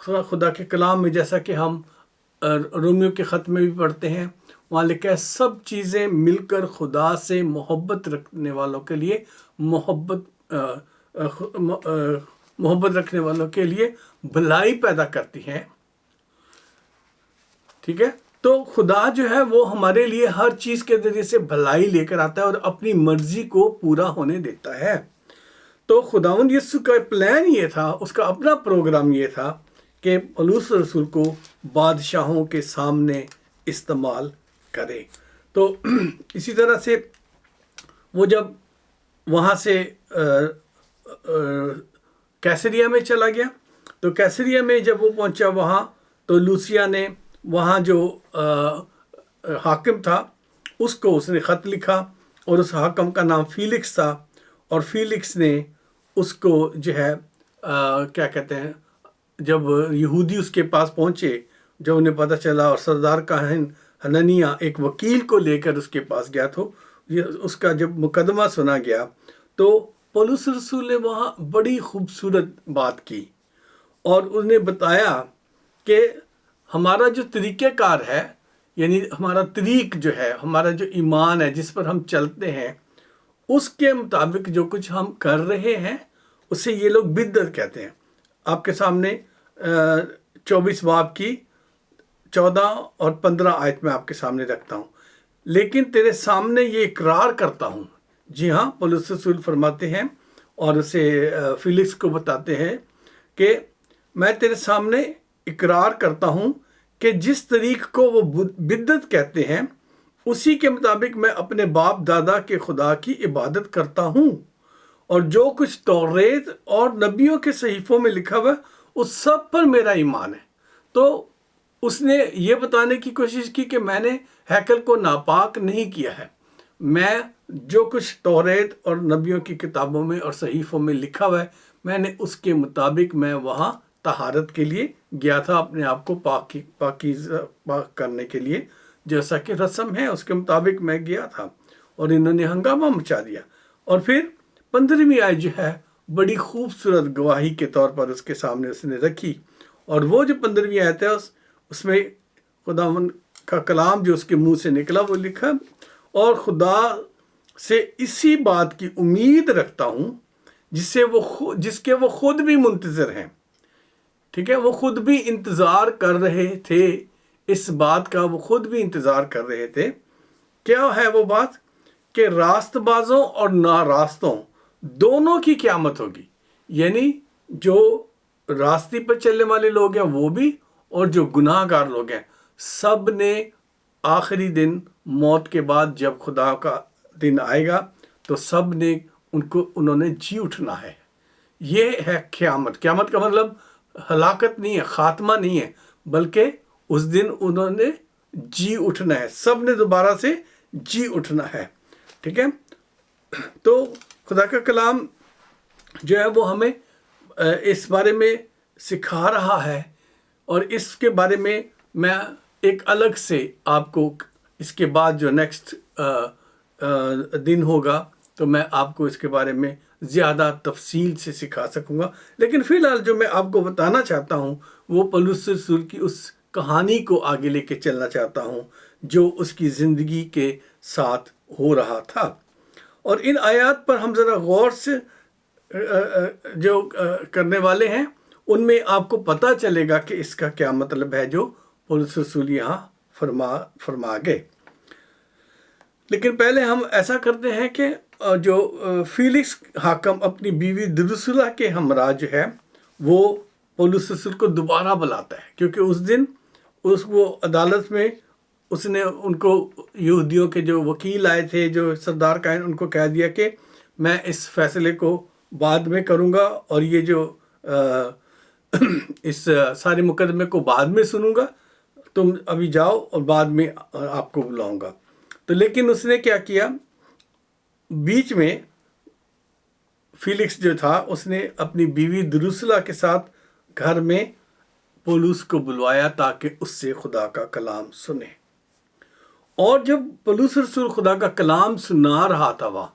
خدا کے کلام میں جیسا کہ ہم رومیو کے خط میں بھی پڑھتے ہیں، وہاں لکھا ہے سب چیزیں مل کر خدا سے محبت رکھنے والوں کے لیے محبت رکھنے والوں کے لیے بھلائی پیدا کرتی ہیں. ٹھیک ہے، تو خدا جو ہے وہ ہمارے لیے ہر چیز کے ذریعے سے بھلائی لے کر آتا ہے اور اپنی مرضی کو پورا ہونے دیتا ہے. تو خداوند یسوع کا پلان یہ تھا، اس کا اپنا پروگرام یہ تھا کہ پولس رسول کو بادشاہوں کے سامنے استعمال کرے. تو اسی طرح سے وہ جب وہاں سے کیسریا میں چلا گیا، تو کیسریا میں جب وہ پہنچا وہاں، تو لوسیا نے وہاں جو حاکم تھا اس نے خط لکھا، اور اس حاکم کا نام فیلکس تھا. اور فیلکس نے اس کو جو ہے کیا کہتے ہیں، جب یہودی اس کے پاس پہنچے، جب انہیں پتہ چلا، اور سردار کاہن حنانیہ ایک وکیل کو لے کر اس کے پاس گیا، تو اس کا جب مقدمہ سنا گیا، تو پولس رسول نے وہاں بڑی خوبصورت بات کی، اور انہیں بتایا کہ ہمارا جو طریقہ کار ہے، یعنی ہمارا طریق جو ہے، ہمارا جو ایمان ہے جس پر ہم چلتے ہیں، اس کے مطابق جو کچھ ہم کر رہے ہیں اسے یہ لوگ بدعت کہتے ہیں. آپ کے سامنے 24 باب کی 14 اور 15 آیت میں آپ کے سامنے رکھتا ہوں. لیکن تیرے سامنے یہ اقرار کرتا ہوں. جی ہاں، پولس رسول فرماتے ہیں اور اسے فیلکس کو بتاتے ہیں کہ میں تیرے سامنے اقرار کرتا ہوں کہ جس طریق کو وہ بدعت کہتے ہیں، اسی کے مطابق میں اپنے باپ دادا کے خدا کی عبادت کرتا ہوں، اور جو کچھ توریت اور نبیوں کے صحیفوں میں لکھا ہوا ہے اس سب پر میرا ایمان ہے. تو اس نے یہ بتانے کی کوشش کی کہ میں نے ہیکل کو ناپاک نہیں کیا ہے، میں جو کچھ توریت اور نبیوں کی کتابوں میں اور صحیفوں میں لکھا ہوا ہے، میں نے اس کے مطابق میں وہاں طہارت کے لیے گیا تھا، اپنے آپ کو پاک کرنے کے لیے، جیسا کہ رسم ہے اس کے مطابق میں گیا تھا. اور انہوں نے ہنگامہ مچا دیا. اور پھر 15ویں آیت جو ہے بڑی خوبصورت گواہی کے طور پر اس کے سامنے اس نے رکھی. اور وہ جو 15ویں آیت ہے اس میں خداوند کا کلام جو اس کے منہ سے نکلا وہ لکھا، اور خدا سے اسی بات کی امید رکھتا ہوں جس کے وہ خود بھی منتظر ہیں. ٹھیک ہے، وہ خود بھی انتظار کر رہے تھے، اس بات کا وہ خود بھی انتظار کر رہے تھے. کیا ہے وہ بات؟ کہ راست بازوں اور ناراستوں دونوں کی قیامت ہوگی. یعنی جو راستے پر چلنے والے لوگ ہیں وہ بھی، اور جو گناہ گار لوگ ہیں، سب نے آخری دن موت کے بعد جب خدا کا دن آئے گا تو سب نے انہوں نے جی اٹھنا ہے. یہ ہے قیامت. قیامت کا مطلب ہلاکت نہیں ہے، خاتمہ نہیں ہے، بلکہ اس دن انہوں نے جی اٹھنا ہے، سب نے دوبارہ سے جی اٹھنا ہے. ٹھیک ہے، تو خدا کا کلام جو ہے وہ ہمیں اس بارے میں سکھا رہا ہے، اور اس کے بارے میں ایک الگ سے آپ کو اس کے بعد جو نیکسٹ دن ہوگا تو میں آپ کو اس کے بارے میں زیادہ تفصیل سے سکھا سکوں گا. لیکن فی الحال جو میں آپ کو بتانا چاہتا ہوں وہ پولس رسول کی اس کہانی کو آگے لے کے چلنا چاہتا ہوں جو اس کی زندگی کے ساتھ ہو رہا تھا. اور ان آیات پر ہم ذرا غور سے جو کرنے والے ہیں ان میں آپ کو پتہ چلے گا کہ اس کا کیا مطلب ہے جو پولس رسول یہاں فرما گئے. لیکن پہلے ہم ایسا کرتے ہیں کہ جو فیلکس حاکم اپنی بیوی درسلا کے ہمراہ جو ہے وہ پولس رسول کو دوبارہ بلاتا ہے، کیونکہ اس دن وہ عدالت میں اس نے ان کو یہودیوں کے جو وکیل آئے تھے، جو سردار کاہن، ان کو کہہ دیا کہ میں اس فیصلے کو بعد میں کروں گا، اور یہ جو اس سارے مقدمے کو بعد میں سنوں گا، تم ابھی جاؤ اور بعد میں آپ کو بلاؤں گا. تو لیکن اس نے کیا کیا، بیچ میں فیلکس جو تھا اس نے اپنی بیوی درسلا کے ساتھ گھر میں پولس کو بلوایا تاکہ اس سے خدا کا کلام سنے. اور جب پولس رسول خدا کا کلام سنا رہا تھا، وہاں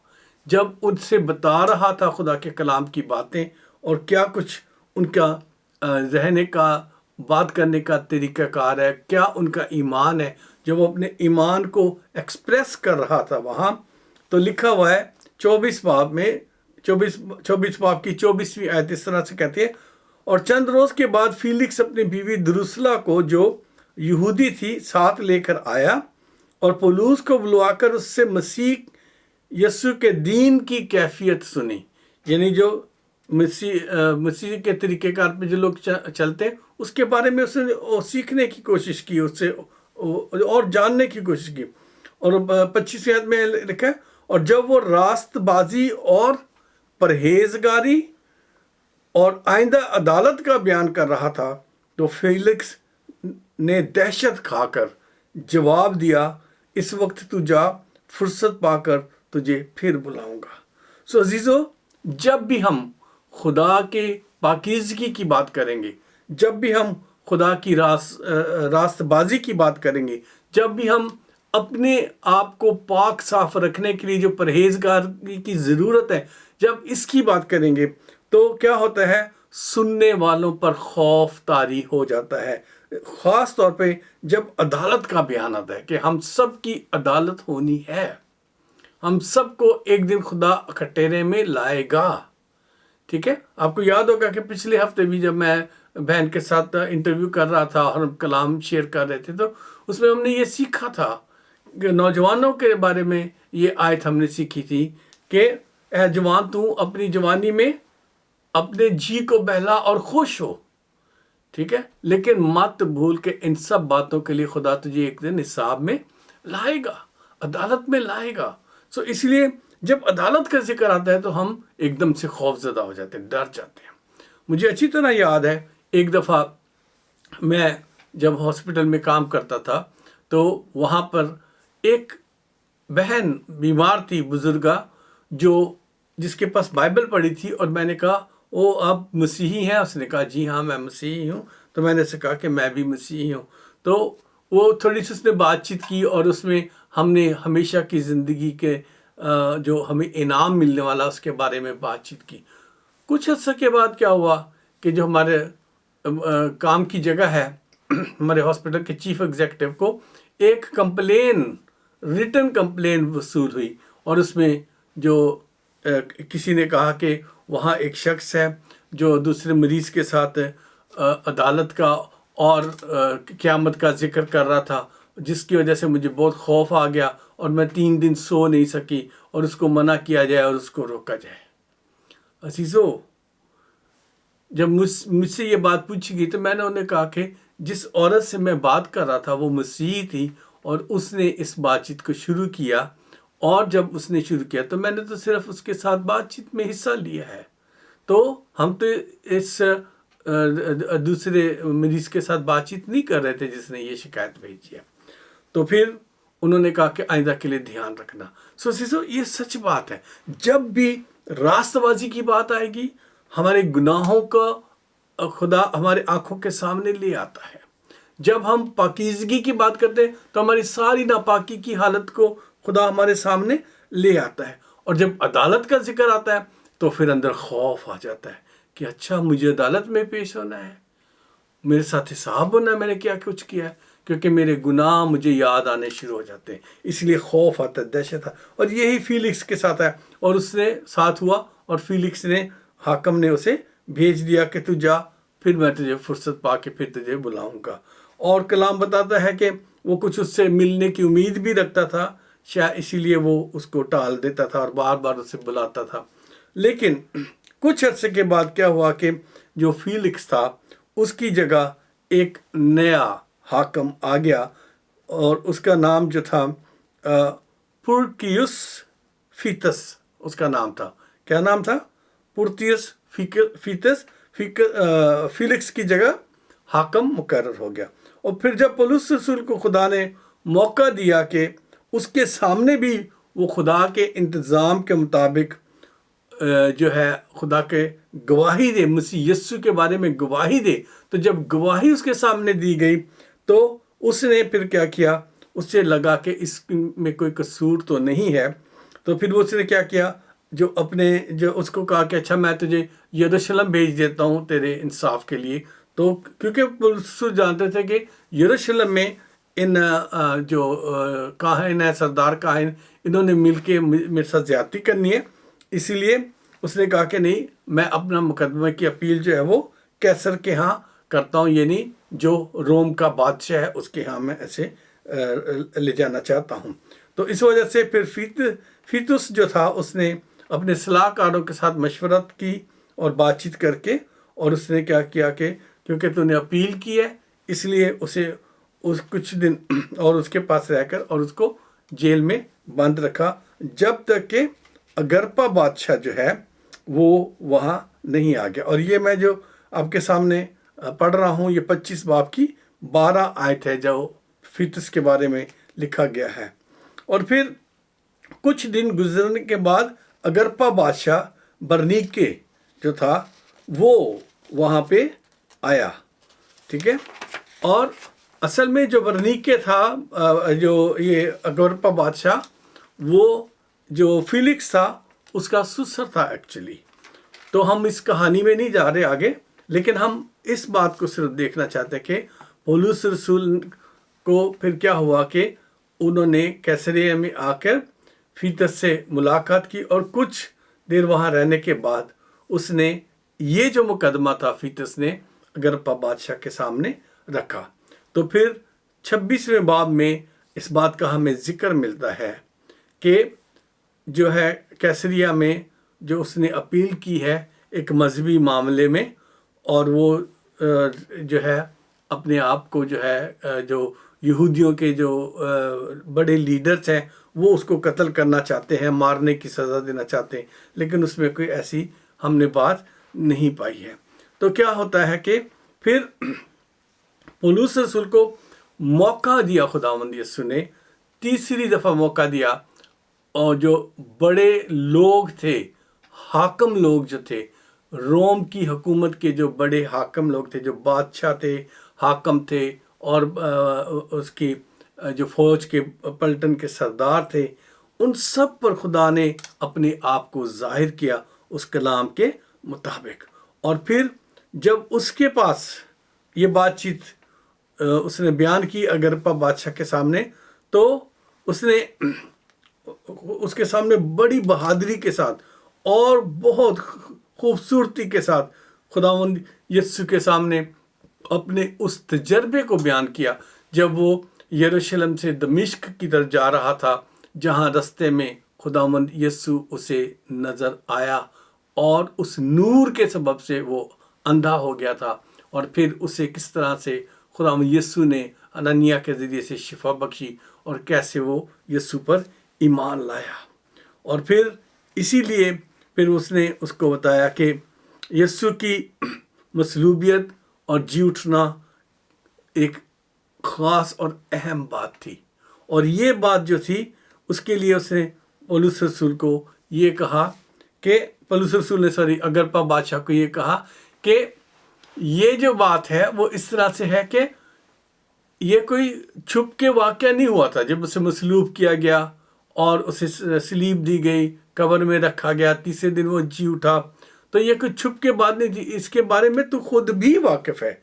جب ان سے بتا رہا تھا خدا کے کلام کی باتیں اور کیا کچھ ان کا رہنے کا، بات کرنے کا طریقہ کار ہے، کیا ان کا ایمان ہے، جب وہ اپنے ایمان کو ایکسپریس کر رہا تھا وہاں، تو لکھا ہوا ہے 24 باب میں، 24 باب کی 24ویں آیت اس طرح سے کہتی ہے، اور چند روز کے بعد فیلکس اپنی بیوی دروسلا کو جو یہودی تھی ساتھ لے کر آیا، اور پولوس کو بلوا کر اس سے مسیح یسوع کے دین کی کیفیت سنی، یعنی جو مسیح کے طریقہ کار پہ جو لوگ چلتے ہیں اس کے بارے میں اس نے سیکھنے کی کوشش کی، اس سے اور جاننے کی کوشش کی۔ اور 25 آیت میں لکھا ہے، اور جب وہ راست بازی اور پرہیزگاری اور آئندہ عدالت کا بیان کر رہا تھا تو فیلکس نے دہشت کھا کر جواب دیا، اس وقت تو جا، فرصت پا کر تجھے پھر بلاؤں گا۔ سو عزیزو، جب بھی ہم خدا کے پاکیزگی کی بات کریں گے، جب بھی ہم خدا کی راست بازی کی بات کریں گے، جب بھی ہم اپنے آپ کو پاک صاف رکھنے کے لیے جو پرہیزگاری کی ضرورت ہے، جب اس کی بات کریں گے تو کیا ہوتا ہے، سننے والوں پر خوف طاری ہو جاتا ہے، خاص طور پہ جب عدالت کا بیان آتا ہے کہ ہم سب کی عدالت ہونی ہے، ہم سب کو ایک دن خدا کٹہرے میں لائے گا۔ ٹھیک ہے، آپ کو یاد ہوگا کہ پچھلے ہفتے بھی جب میں بہن کے ساتھ انٹرویو کر رہا تھا اور ہم کلام شیئر کر رہے تھے، تو اس میں ہم نے یہ سیکھا تھا کہ نوجوانوں کے بارے میں یہ آیت ہم نے سیکھی تھی کہ اے جوان، تو اپنی جوانی میں اپنے جی کو بہلا اور خوش ہو، ٹھیک ہے، لیکن مت بھول کہ ان سب باتوں کے لیے خدا تجھے ایک دن حساب میں لائے گا، عدالت میں لائے گا۔ سو اس لیے جب عدالت کا ذکر آتا ہے تو ہم ایک دم سے خوف زدہ ہو جاتے ہیں، ڈر جاتے ہیں۔ مجھے اچھی طرح یاد ہے، ایک دفعہ میں جب ہاسپٹل میں کام کرتا تھا تو وہاں پر ایک بہن بیمار تھی، بزرگا، جس کے پاس بائبل پڑھی تھی، اور میں نے کہا او آپ مسیحی ہیں؟ اس نے کہا جی ہاں میں مسیحی ہوں۔ تو میں نے اسے کہا کہ میں بھی مسیحی ہوں۔ تو وہ تھوڑی سی اس نے بات چیت کی، اور اس میں ہم نے ہمیشہ کی زندگی کے جو ہمیں انعام ملنے والا اس کے بارے میں بات چیت کی۔ کچھ عرصے کے بعد کیا ہوا کہ جو ہمارے کام کی جگہ ہے، ہمارے ہاسپٹل کے چیف ایگزیکٹو کو ایک ریٹن کمپلین وصول ہوئی، اور اس میں جو کسی نے کہا کہ وہاں ایک شخص ہے جو دوسرے مریض کے ساتھ عدالت کا اور قیامت کا ذکر کر رہا تھا، جس کی وجہ سے مجھے بہت خوف آ گیا اور میں 3 دن سو نہیں سکی، اور اس کو منع کیا جائے اور اس کو روکا جائے۔ عزیزو، جب مجھ سے یہ بات پوچھی گئی تو میں نے انہیں کہا کہ جس عورت سے میں بات کر رہا تھا وہ مسیحی تھی، اور اس نے اس بات چیت کو شروع کیا، اور جب اس نے شروع کیا تو میں نے تو صرف اس کے ساتھ بات چیت میں حصہ لیا ہے، تو ہم تو اس دوسرے مریض کے ساتھ بات چیت نہیں کر رہے تھے جس نے یہ شکایت بھیجی ہے۔ تو پھر انہوں نے کہا کہ آئندہ کے لیے دھیان رکھنا۔ سو یہ سچ بات ہے، جب بھی راست بازی کی بات آئے گی، ہمارے گناہوں کا خدا ہمارے آنکھوں کے سامنے لے آتا ہے۔ جب ہم پاکیزگی کی بات کرتے ہیں تو ہماری ساری ناپاکی کی حالت کو خدا ہمارے سامنے لے آتا ہے، اور جب عدالت کا ذکر آتا ہے تو پھر اندر خوف آ جاتا ہے کہ اچھا مجھے عدالت میں پیش ہونا ہے، میرے ساتھ حساب ہونا ہے، میں نے کیا کچھ کیا ہے، کیونکہ میرے گناہ مجھے یاد آنے شروع ہو جاتے ہیں، اس لیے خوف آتا ہے، دہشت ہے۔ اور یہی فیلکس کے ساتھ ہے، اور اس نے ساتھ ہوا، اور فیلکس نے، حاکم نے اسے بھیج دیا کہ تو جا، پھر میں تجھے فرصت پا کے پھر تجھے بلاؤں گا۔ اور کلام بتاتا ہے کہ وہ کچھ اس سے ملنے کی امید بھی رکھتا تھا، شاید اسی لیے وہ اس کو ٹال دیتا تھا اور بار بار اسے بلاتا تھا۔ لیکن کچھ عرصے کے بعد کیا ہوا کہ جو فیلکس تھا اس کی جگہ ایک نیا حاکم آ گیا، اور اس کا نام جو تھا پورکیوس فیتس، اس کا نام تھا۔ کیا نام تھا؟ پورکیوس فیتس۔ فیلکس کی جگہ حاکم مقرر ہو گیا۔ اور پھر جب پولس رسول کو خدا نے موقع دیا کہ اس کے سامنے بھی وہ خدا کے انتظام کے مطابق جو ہے خدا کے گواہی دے، مسیح یسوع کے بارے میں گواہی دے، تو جب گواہی اس کے سامنے دی گئی تو اس نے پھر کیا کیا، اس سے لگا کہ اس میں کوئی قصور تو نہیں ہے، تو پھر اس نے کیا کیا، جو اس کو کہا کہ اچھا میں تجھے یروشلم بھیج دیتا ہوں تیرے انصاف کے لیے، تو کیونکہ پولس جانتے تھے کہ یروشلم میں ان جو کاہن ہیں، سردار کاہن، انہوں نے مل کے میرے ساتھ زیادتی کرنی ہے، اسی لیے اس نے کہا کہ نہیں، میں اپنا مقدمہ کی اپیل جو ہے وہ کیسر کے ہاں کرتا ہوں، یعنی جو روم کا بادشاہ ہے اس کے ہاں میں ایسے لے جانا چاہتا ہوں۔ تو اس وجہ سے پھر فیتس جو تھا اس نے اپنے صلاح کاروں کے ساتھ مشورت کی اور بات چیت کر کے، اور اس نے کیا کیا کہ کیونکہ تو نے اپیل کی ہے، اس لیے اسے کچھ دن اور اس کے پاس رہ کر اور اس کو جیل میں بند رکھا، جب تک کہ اگرپا بادشاہ جو ہے وہ وہاں نہیں آ گیا۔ اور یہ میں جو آپ کے سامنے پڑھ رہا ہوں، یہ 25 باب کی 12 آیت ہے جو فیتس کے بارے میں لکھا گیا ہے۔ اور پھر کچھ دن گزرنے کے بعد اگرپا بادشاہ برنیکے جو تھا وہ وہاں پہ آیا، ٹھیک ہے۔ اور اصل میں جو برنیکے تھا، جو یہ اگرپا بادشاہ، وہ جو فیلکس تھا اس کا سسر تھا ایکچولی۔ تو ہم اس کہانی میں نہیں جا رہے آگے، لیکن ہم اس بات کو صرف دیکھنا چاہتے ہیں کہ پولس رسول کو پھر کیا ہوا کہ انہوں نے کیسریہ میں آ کر فیتس سے ملاقات کی، اور کچھ دیر وہاں رہنے کے بعد اس نے یہ جو مقدمہ تھا فیتس نے اگرپا بادشاہ کے سامنے رکھا۔ تو پھر 26ویں باب میں اس بات کا ہمیں ذکر ملتا ہے کہ جو ہے کیسریہ میں جو اس نے اپیل کی ہے ایک مذہبی معاملے میں، اور وہ جو ہے اپنے آپ کو جو ہے جو یہودیوں کے جو بڑے لیڈرز ہیں وہ اس کو قتل کرنا چاہتے ہیں، مارنے کی سزا دینا چاہتے ہیں، لیکن اس میں کوئی ایسی ہم نے بات نہیں پائی ہے۔ تو کیا ہوتا ہے کہ پھر پولس رسول کو موقع دیا، خداوند یسوع نے تیسری دفعہ موقع دیا، اور جو بڑے لوگ تھے، حاکم لوگ جو تھے، روم کی حکومت کے جو بڑے حاکم لوگ تھے، جو بادشاہ تھے، حاکم تھے، اور اس کی جو فوج کے پلٹن کے سردار تھے، ان سب پر خدا نے اپنے آپ کو ظاہر کیا اس کلام کے مطابق۔ اور پھر جب اس کے پاس یہ بات چیت اس نے بیان کی اگرپا بادشاہ کے سامنے، تو اس نے اس کے سامنے بڑی بہادری کے ساتھ اور بہت خوبصورتی کے ساتھ خداوند یسوع کے سامنے اپنے اس تجربے کو بیان کیا، جب وہ یروشلم سے دمشق کی طرف جا رہا تھا، جہاں رستے میں خداوند یسوع اسے نظر آیا، اور اس نور کے سبب سے وہ اندھا ہو گیا تھا، اور پھر اسے کس طرح سے خداوند یسوع نے انانیہ کے ذریعے سے شفا بخشی، اور کیسے وہ یسوع پر ایمان لایا۔ اور پھر اسی لیے پھر اس نے اس کو بتایا کہ یسوع کی مصلوبیت اور جی اٹھنا ایک خاص اور اہم بات تھی، اور یہ بات جو تھی اس کے لیے اس نے پولس رسول کو یہ کہا کہ پولس رسول نے اگرپا بادشاہ کو یہ کہا کہ یہ جو بات ہے وہ اس طرح سے ہے کہ یہ کوئی چھپ کے واقعہ نہیں ہوا تھا۔ جب اسے مصلوب کیا گیا اور اسے صلیب دی گئی، قبر میں رکھا گیا، تیسرے دن وہ جی اٹھا، تو یہ کوئی چھپ کے بات نہیں تھی، اس کے بارے میں تو خود بھی واقف ہے۔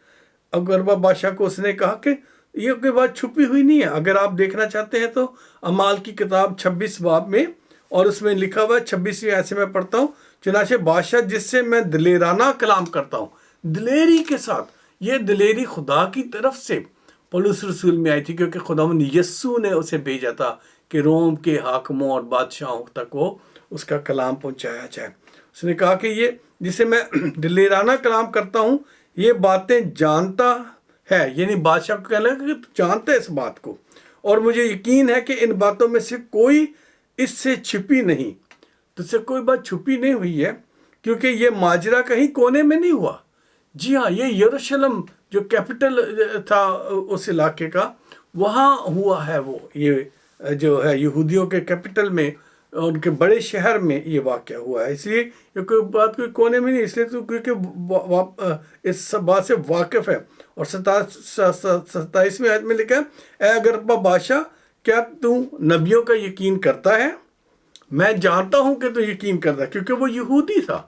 اگرپا بادشاہ کو اس نے کہا کہ یہ کوئی بات چھپی ہوئی نہیں ہے۔ اگر آپ دیکھنا چاہتے ہیں تو اعمال کی کتاب 26 باب میں، اور اس میں لکھا ہوا ہے 26ویں آیت سے میں پڑھتا ہوں، چنانچہ بادشاہ جس سے میں دلیرانہ کلام کرتا ہوں، دلیری کے ساتھ، یہ دلیری خدا کی طرف سے پولس رسول میں آئی تھی، کیونکہ خداوند یسوع نے اسے بھیجا تھا کہ روم کے حاکموں اور بادشاہوں تک وہ اس کا کلام پہنچایا جائے۔ اس نے کہا کہ یہ جسے میں دلیرانہ کلام کرتا ہوں یہ باتیں جانتا ہے، یعنی بادشاہ کو کہنا ہے کہ تو جانتا ہے اس بات کو، اور مجھے یقین ہے کہ ان باتوں میں سے کوئی اس سے چھپی نہیں۔ تو اس سے کوئی بات چھپی نہیں ہوئی ہے، کیونکہ یہ ماجرا کہیں کونے میں نہیں ہوا۔ جی ہاں، یہ یروشلم جو کیپٹل تھا اس علاقے کا، وہاں ہوا ہے، وہ یہ جو ہے یہودیوں کے کیپٹل میں، ان کے بڑے شہر میں یہ واقعہ ہوا ہے۔ اس لیے یہ کوئی بات کوئی کونے میں نہیں، اس لیے تو کیونکہ اس سب بات سے واقف ہے۔ اور 27ویں آیت میں لکھا ہے، اے اگرپا بادشاہ، کیا تو نبیوں کا یقین کرتا ہے؟ میں جانتا ہوں کہ تو یقین کرتا، کیونکہ وہ یہودی تھا،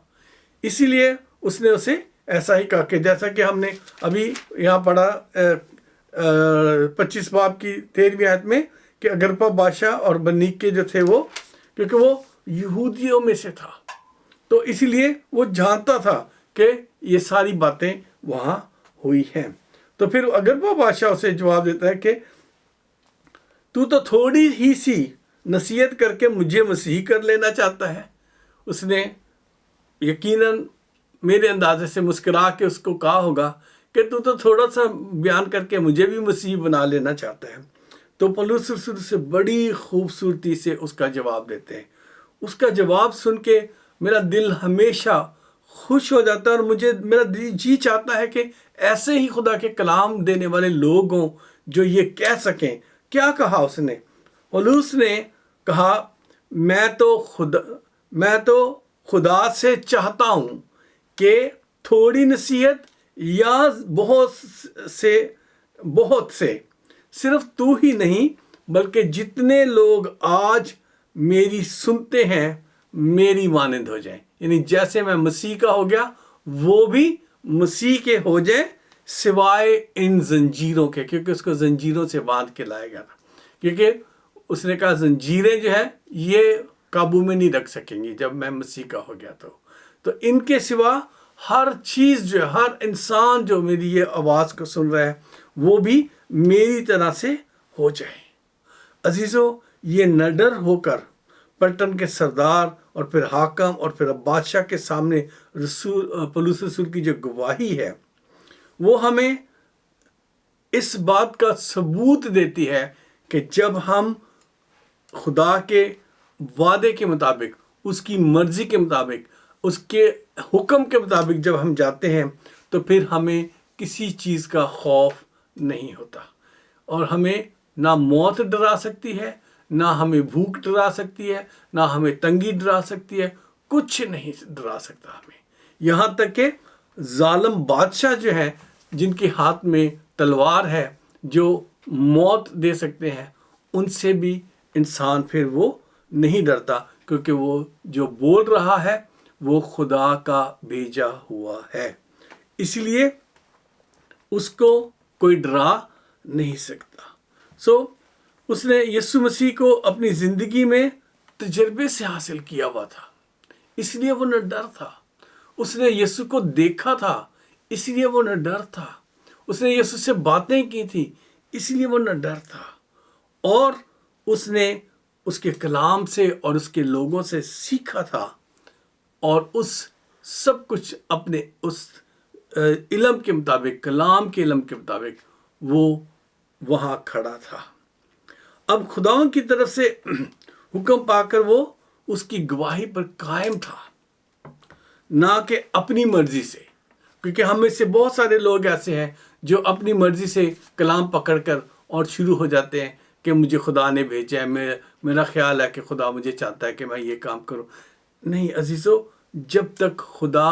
اسی لیے اس نے اسے ایسا ہی کہا کہ جیسا کہ ہم نے ابھی یہاں پڑھا 25 باب کی 13ویں آیت میں کہ اگرپا بادشاہ اور برنیکے جو تھے وہ، کیونکہ وہ یہودیوں میں سے تھا، تو اسی لیے وہ جانتا تھا کہ یہ ساری باتیں وہاں ہوئی ہیں۔ تو پھر اگرپا بادشاہ اسے جواب دیتا ہے کہ تو تھوڑی ہی سی نصیحت کر کے مجھے مسیحی کر لینا چاہتا ہے۔ اس نے یقیناً میرے اندازے سے مسکرا کے اس کو کہا ہوگا کہ تو تھوڑا سا بیان کر کے مجھے بھی مسیحی بنا لینا چاہتا ہے۔ تو پولس رسول سے بڑی خوبصورتی سے اس کا جواب دیتے ہیں۔ اس کا جواب سن کے میرا دل ہمیشہ خوش ہو جاتا ہے، اور میرا جی چاہتا ہے کہ ایسے ہی خدا کے کلام دینے والے لوگ ہوں جو یہ کہہ سکیں۔ کیا کہا اس نے؟ پولس نے کہا میں تو خدا سے چاہتا ہوں کہ تھوڑی نصیحت یا بہت سے صرف تو ہی نہیں بلکہ جتنے لوگ آج میری سنتے ہیں میری مانند ہو جائیں، یعنی جیسے میں مسیح کا ہو گیا وہ بھی مسیح کے ہو جائیں، سوائے ان زنجیروں کے، کیونکہ اس کو زنجیروں سے باندھ کے لایا گیا تھا، کیونکہ اس نے کہا زنجیریں جو ہے یہ قابو میں نہیں رکھ سکیں گی جب میں مسیح کا ہو گیا تو ان کے سوا ہر چیز جو ہے، ہر انسان جو میری یہ آواز کو سن رہا ہے وہ بھی میری طرح سے ہو جائے۔ عزیزو، یہ نڈر ہو کر پلٹن کے سردار اور پھر حاکم اور پھر بادشاہ کے سامنے پولس رسول کی جو گواہی ہے وہ ہمیں اس بات کا ثبوت دیتی ہے کہ جب ہم خدا کے وعدے کے مطابق، اس کی مرضی کے مطابق، اس کے حکم کے مطابق جب ہم جاتے ہیں تو پھر ہمیں کسی چیز کا خوف نہیں ہوتا، اور ہمیں نہ موت ڈرا سکتی ہے، نہ ہمیں بھوک ڈرا سکتی ہے، نہ ہمیں تنگی ڈرا سکتی ہے، کچھ نہیں ڈرا سکتا ہمیں۔ یہاں تک کہ ظالم بادشاہ جو ہیں جن کے ہاتھ میں تلوار ہے، جو موت دے سکتے ہیں، ان سے بھی انسان پھر وہ نہیں ڈرتا، کیونکہ وہ جو بول رہا ہے وہ خدا کا بھیجا ہوا ہے، اس لیے اس کو کوئی ڈرا نہیں سکتا۔ اس نے یسوع مسیح کو اپنی زندگی میں تجربے سے حاصل کیا ہوا تھا، اس لیے وہ نہ ڈر تھا۔ اس نے یسوع کو دیکھا تھا، اس لیے وہ نہ ڈر تھا۔ اس نے یسوع سے باتیں کی تھی، اس لیے وہ نہ ڈر تھا، اور اس نے اس کے کلام سے اور اس کے لوگوں سے سیکھا تھا، اور اس سب کچھ اپنے اس علم کے مطابق، کلام کے علم کے مطابق وہ وہاں کھڑا تھا۔ اب خداوند کی طرف سے حکم پا کر وہ اس کی گواہی پر قائم تھا، نہ کہ اپنی مرضی سے، کیونکہ ہم میں سے بہت سارے لوگ ایسے ہیں جو اپنی مرضی سے کلام پکڑ کر اور شروع ہو جاتے ہیں کہ مجھے خدا نے بھیجا ہے، میرا خیال ہے کہ خدا مجھے چاہتا ہے کہ میں یہ کام کروں۔ نہیں عزیزو، جب تک خدا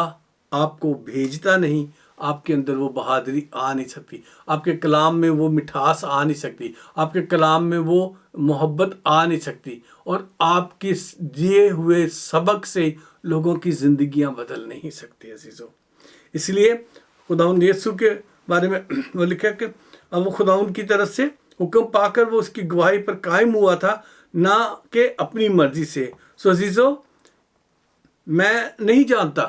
آپ کو بھیجتا نہیں، آپ کے اندر وہ بہادری آ نہیں سکتی، آپ کے کلام میں وہ مٹھاس آ نہیں سکتی، آپ کے کلام میں وہ محبت آ نہیں سکتی، اور آپ کے دیے ہوئے سبق سے لوگوں کی زندگیاں بدل نہیں سکتی عزیزو۔ اس لیے خداوند یسوع کے بارے میں وہ لکھا کہ اب وہ خداوند کی طرف سے حکم پا کر وہ اس کی گواہی پر قائم ہوا تھا، نہ کہ اپنی مرضی سے۔ عزیزو، میں نہیں جانتا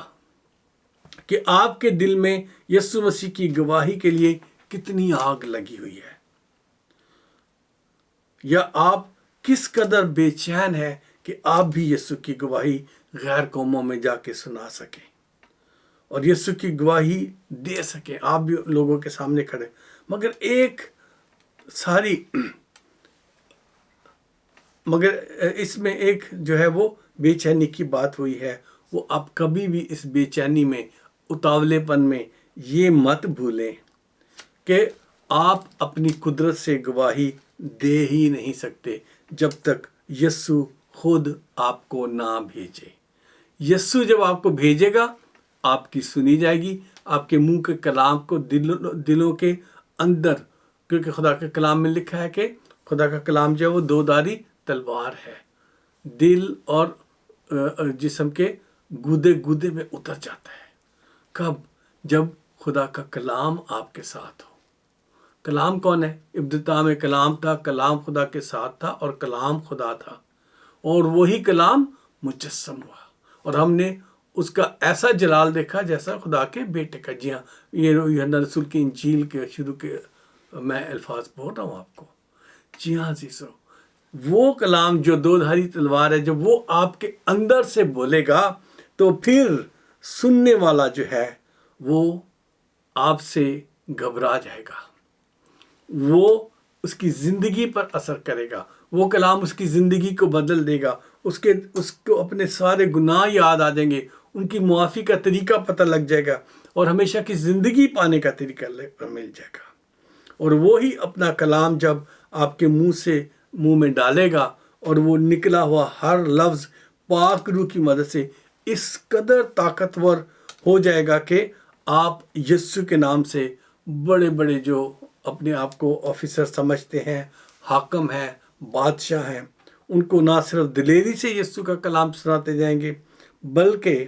کہ آپ کے دل میں یسوع مسیح کی گواہی کے لیے کتنی آگ لگی ہوئی ہے، یا آپ کس قدر بے چین ہے کہ آپ بھی یسوع کی گواہی غیر قوموں میں جا کے سنا سکیں اور یسوع کی گواہی دے سکیں، آپ بھی لوگوں کے سامنے کھڑے۔ مگر اس میں ایک جو ہے وہ بے چینی کی بات ہوئی ہے، وہ آپ کبھی بھی اس بے چینی میں، اتاولے پن میں یہ مت بھولیں کہ آپ اپنی قدرت سے گواہی دے ہی نہیں سکتے جب تک یسوع خود آپ کو نہ بھیجے۔ یسوع جب آپ کو بھیجے گا، آپ کی سنی جائے گی، آپ کے منہ کے کلام کو دلوں کے اندر، کیونکہ خدا کے کلام میں لکھا ہے کہ خدا کا کلام جو ہے وہ دو دھاری تلوار ہے، دل اور جسم کے گودے گودے میں اتر جاتا ہے۔ کب؟ جب خدا کا کلام آپ کے ساتھ ہو۔ کلام کون ہے؟ ابتدا میں کلام تھا، کلام خدا کے ساتھ تھا اور کلام خدا تھا، اور وہی کلام مجسم ہوا اور ہم نے اس کا ایسا جلال دیکھا جیسا خدا کے بیٹے کا۔ جی ہاں، یہ یوحنا رسول کی انجیل کے شروع کے میں الفاظ بول رہا ہوں آپ کو۔ جی ہاں عزیزو، وہ کلام جو دو دھاری تلوار ہے، جب وہ آپ کے اندر سے بولے گا تو پھر سننے والا جو ہے وہ آپ سے گھبرا جائے گا، وہ اس کی زندگی پر اثر کرے گا، وہ کلام اس کی زندگی کو بدل دے گا، اس کو اپنے سارے گناہ یاد آ جائیں گے، ان کی معافی کا طریقہ پتہ لگ جائے گا اور ہمیشہ کی زندگی پانے کا طریقہ مل جائے گا۔ اور وہی اپنا کلام جب آپ کے منہ میں ڈالے گا اور وہ نکلا ہوا ہر لفظ پاک روح کی مدد سے اس قدر طاقتور ہو جائے گا کہ آپ یسوع کے نام سے بڑے بڑے جو اپنے آپ کو آفیسر سمجھتے ہیں، حاکم ہیں، بادشاہ ہیں، ان کو نہ صرف دلیری سے یسوع کا کلام سناتے جائیں گے بلکہ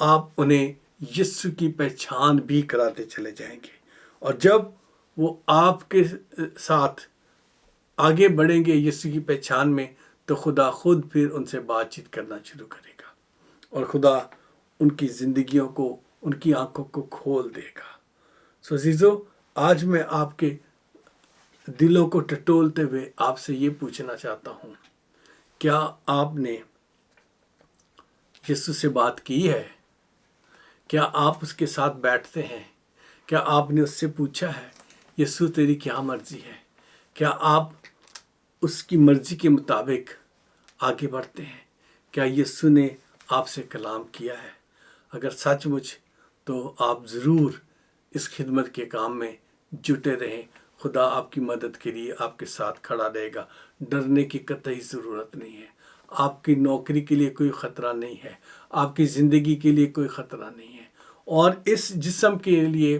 آپ انہیں یسوع کی پہچان بھی کراتے چلے جائیں گے۔ اور جب وہ آپ کے ساتھ آگے بڑھیں گے یسوع کی پہچان میں تو خدا خود پھر ان سے بات چیت کرنا شروع کرے گا اور خدا ان کی زندگیوں کو، ان کی آنکھوں کو کھول دے گا۔ سو عزیزو، آج میں آپ کے دلوں کو ٹٹولتے ہوئے آپ سے یہ پوچھنا چاہتا ہوں، کیا آپ نے یسوع سے بات کی ہے؟ کیا آپ اس کے ساتھ بیٹھتے ہیں؟ کیا آپ نے اس سے پوچھا ہے یسوع تیری کیا مرضی ہے؟ کیا آپ اس کی مرضی کے مطابق آگے بڑھتے ہیں؟ کیا یسوع نے آپ سے کلام کیا ہے؟ اگر سچ مچ تو آپ ضرور اس خدمت کے کام میں جٹے رہیں۔ خدا آپ کی مدد کے لیے آپ کے ساتھ کھڑا رہے گا۔ ڈرنے کی قطعی ضرورت نہیں ہے۔ آپ کی نوکری کے لیے کوئی خطرہ نہیں ہے، آپ کی زندگی کے لیے کوئی خطرہ نہیں ہے، اور اس جسم کے لیے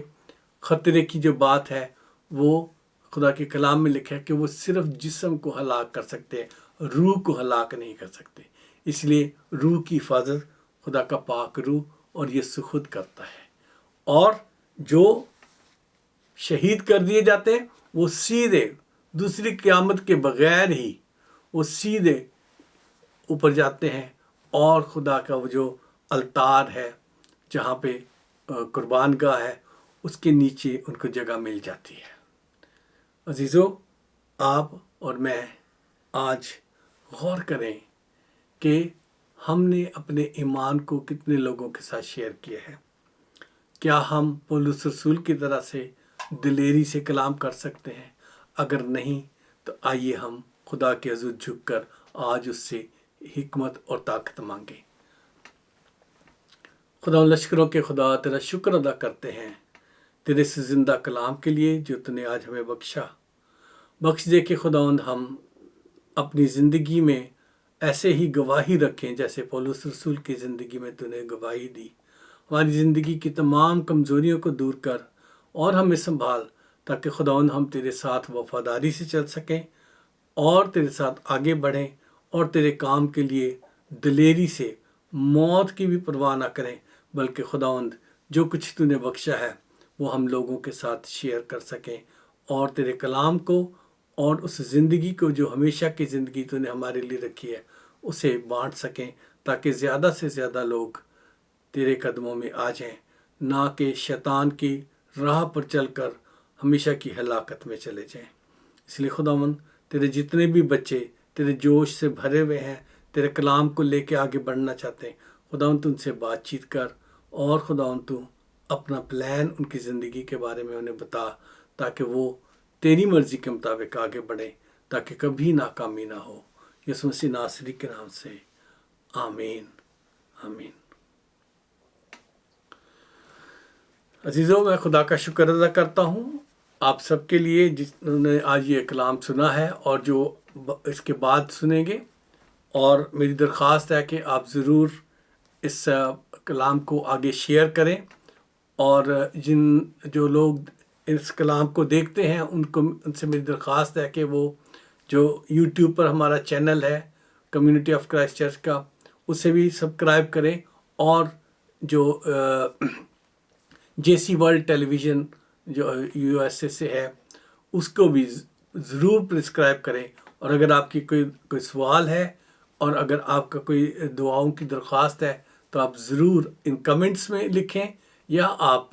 خطرے کی جو بات ہے وہ خدا کے کلام میں لکھا ہے کہ وہ صرف جسم کو ہلاک کر سکتے ہیں، روح کو ہلاک نہیں کر سکتے۔ اس لیے روح کی حفاظت خدا کا پاک روح اور یسوع خود کرتا ہے، اور جو شہید کر دیے جاتے ہیں وہ سیدھے دوسری قیامت کے بغیر ہی وہ سیدھے اوپر جاتے ہیں، اور خدا کا وہ جو التار ہے جہاں پہ قربان گاہ ہے اس کے نیچے ان کو جگہ مل جاتی ہے۔ عزیزو، آپ اور میں آج غور کریں کہ ہم نے اپنے ایمان کو کتنے لوگوں کے ساتھ شیئر کیا ہے۔ کیا ہم پولس رسول کی طرح سے دلیری سے کلام کر سکتے ہیں؟ اگر نہیں تو آئیے ہم خدا کے حضور جھک کر آج اس سے حکمت اور طاقت مانگیں۔ خدا لشکروں کے خدا، تیرا شکر ادا کرتے ہیں تیرے اس زندہ کلام کے لیے جو تو نے آج ہمیں بخش دے کہ خداوند ہم اپنی زندگی میں ایسے ہی گواہی رکھیں جیسے پولس رسول کی زندگی میں تو نے گواہی دی۔ ہماری زندگی کی تمام کمزوریوں کو دور کر اور ہمیں سنبھال، تاکہ خداوند ہم تیرے ساتھ وفاداری سے چل سکیں اور تیرے ساتھ آگے بڑھیں اور تیرے کام کے لیے دلیری سے موت کی بھی پرواہ نہ کریں، بلکہ خداوند جو کچھ تو نے بخشا ہے وہ ہم لوگوں کے ساتھ شیئر کر سکیں، اور تیرے کلام کو اور اس زندگی کو جو ہمیشہ کی زندگی تو نے ہمارے لیے رکھی ہے اسے بانٹ سکیں، تاکہ زیادہ سے زیادہ لوگ تیرے قدموں میں آ جائیں، نہ کہ شیطان کی راہ پر چل کر ہمیشہ کی ہلاکت میں چلے جائیں۔ اس لیے خداوند تیرے جتنے بھی بچے تیرے جوش سے بھرے ہوئے ہیں، تیرے کلام کو لے کے آگے بڑھنا چاہتے ہیں، خداوند تو ان سے بات چیت کر، اور خداوند تو اپنا پلان ان کی زندگی کے بارے میں انہیں بتا، تاکہ وہ تیری مرضی کے مطابق آگے بڑھیں، تاکہ کبھی ناکامی نہ ہو۔ یسوع مسیح ناصری کے نام سے آمین، آمین۔ عزیزوں، میں خدا کا شکر ادا کرتا ہوں آپ سب کے لیے جنہوں نے آج یہ کلام سنا ہے اور جو اس کے بعد سنیں گے، اور میری درخواست ہے کہ آپ ضرور اس کلام کو آگے شیئر کریں، اور جو لوگ اس کلام کو دیکھتے ہیں ان سے میری درخواست ہے کہ وہ جو یوٹیوب پر ہمارا چینل ہے کمیونٹی آف کرائسٹ چرچ کا، اسے بھی سبسکرائب کریں، اور جو جے سی ورلڈ ٹیلی ویژن جو یو ایس اے سے ہے اس کو بھی ضرور پرسکرائب کریں۔ اور اگر آپ کی کوئی سوال ہے اور اگر آپ کا کوئی دعاؤں کی درخواست ہے تو آپ ضرور ان کمنٹس میں لکھیں، یا آپ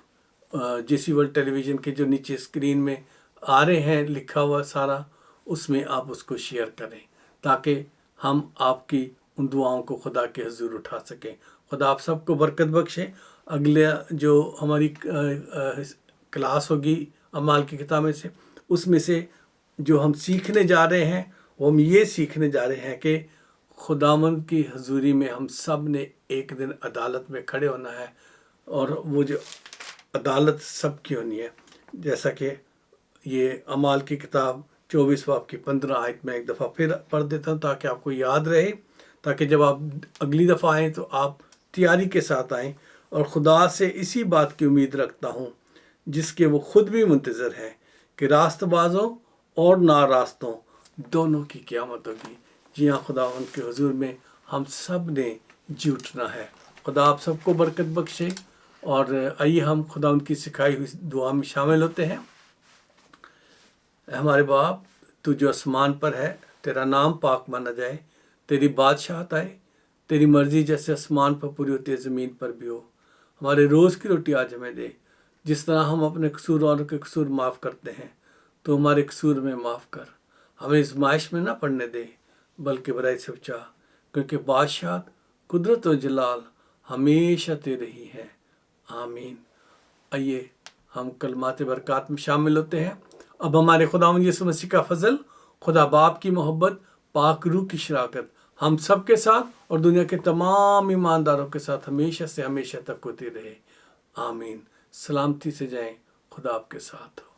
جے سی ورلڈ ٹیلی ویژن کے جو نیچے اسکرین میں آ رہے ہیں لکھا ہوا سارا، اس میں آپ اس کو شیئر کریں تاکہ ہم آپ کی ان دعاؤں کو خدا کے حضور اٹھا سکیں۔ خدا آپ سب کو برکت بخشے۔ اگلے جو ہماری کلاس ہوگی اعمال کی کتاب میں سے، اس میں سے جو ہم سیکھنے جا رہے ہیں وہ ہم یہ سیکھنے جا رہے ہیں کہ خداوند کی حضوری میں ہم سب نے ایک دن عدالت میں کھڑے ہونا ہے، اور وہ جو عدالت سب کی ہونی ہے، جیسا کہ یہ اعمال کی کتاب 24 باب کی 15 آیت میں ایک دفعہ پھر پڑھ دیتا ہوں تاکہ آپ کو یاد رہے، تاکہ جب آپ اگلی دفعہ آئیں تو آپ تیاری کے ساتھ آئیں۔ اور خدا سے اسی بات کی امید رکھتا ہوں جس کے وہ خود بھی منتظر ہے، کہ راست بازوں اور ناراستوں دونوں کی قیامت ہوگی۔ جی ہاں، خداوند کے حضور میں ہم سب نے جی اٹھنا ہے۔ خدا آپ سب کو برکت بخشے، اور آئیے ہم خداوند کی سکھائی ہوئی دعا میں شامل ہوتے ہیں۔ اے ہمارے باپ، تو جو آسمان پر ہے، تیرا نام پاک مانا جائے، تیری بادشاہت آئے، تیری مرضی جیسے آسمان پر پوری ہوتی ہے زمین پر بھی ہو۔ ہمارے روز کی روٹی آج ہمیں دے، جس طرح ہم اپنے قصور والوں کے قصور معاف کرتے ہیں، تو ہمارے قصور میں معاف کر، ہمیں آزمائش میں نہ پڑنے دے بلکہ برائی سے بچا، کیونکہ بادشاہت، قدرت و جلال ہمیشہ تیرے ہی ہے، آمین۔ آئیے ہم کلمات برکات میں شامل ہوتے ہیں۔ اب ہمارے خداوند یسوع مسیح کا فضل، خدا باپ کی محبت، پاک روح کی شراکت ہم سب کے ساتھ اور دنیا کے تمام ایمانداروں کے ساتھ ہمیشہ سے ہمیشہ تک ہوتی رہے، آمین۔ سلامتی سے جائیں، خدا آپ کے ساتھ ہو۔